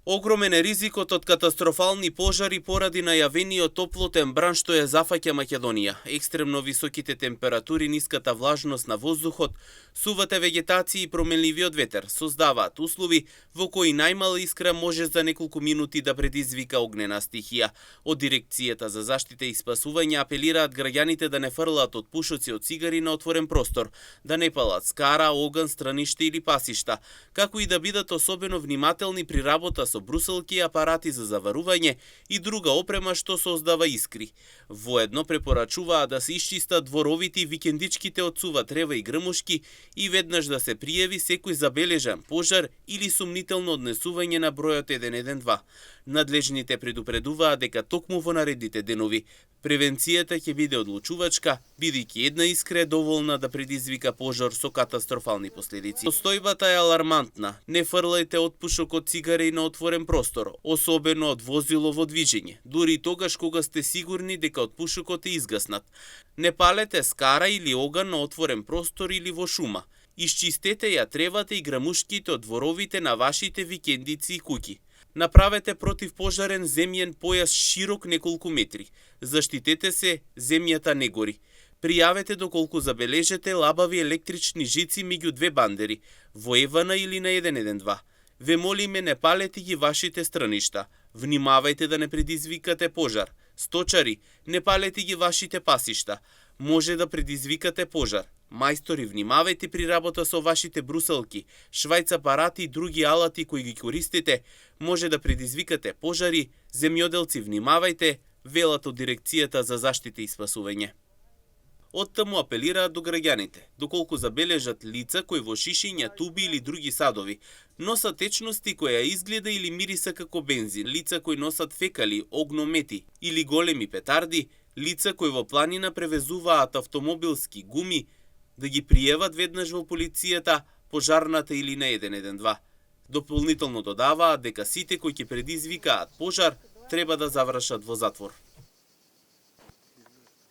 Огромен е ризикот од катастрофални пожари поради најавениот топлотен бран што ја зафаќа Македонија. Екстремно високите температури, ниската влажност на воздухот, сувата вегетација и променливиот ветер создаваат услови во кои најмала искра може за неколку минути да предизвика огнена стихија. Од Дирекцијата за заштита и спасување апелираат граѓаните да не фрлаат од пушоци од цигари на отворен простор, да не палат скара, оган, страништа или пасишта, како и да бидат особено внимателни при работа со брусалки, апарати за заварување и друга опрема што создава искри. Воедно препорачуваат да се исчистат дворовите и викендичките од сува трева и грмушки и веднаш да се пријави секој забележан пожар или сумнително однесување на бројот 112. Надлежните предупредуваат дека токму во наредните денови превенцијата ќе биде одлучувачка, бидејќи една искра е доволна да предизвика пожар со катастрофални последици. Состојбата е алармантна. Не фрлајте отпушок од цигари на отворен простор, особено од возило во движење, дури и тогаш кога сте сигурни дека отпушокот е изгаснат. Не палете скара или оган на отворен простор или во шума. Исчистете ја тревата и грамушките од дворовите на вашите викендици и куќи. Направете противпожарен земјен појас широк неколку метри. Заштитете се, земјата не гори. Пријавете доколку забележете лабави електрични жици меѓу две бандери, во Евана или на 112. Ве молиме, не палете ги вашите страништа. Внимавајте да не предизвикате пожар. Сточари, не палете ги вашите пасишта. Може да предизвикате пожар. Мајстори, внимавајте при работа со вашите брусалки, швајц апарати и други алати кои ги користите, може да предизвикате пожари. Земјоделци, внимавајте, велат од Дирекцијата за заштита и спасување. Оттаму апелираат до граѓаните, доколку забележат лица кои во шишиња, туби или други садови носат течности која изгледа или мириса како бензин, лица кои носат фекали, огномети или големи петарди, лица кои во планина превезуваат автомобилски гуми, да ги пријават веднаш во полицијата, пожарната или на 112. Дополнително додаваат дека сите кои ќе предизвикаат пожар треба да завршат во затвор.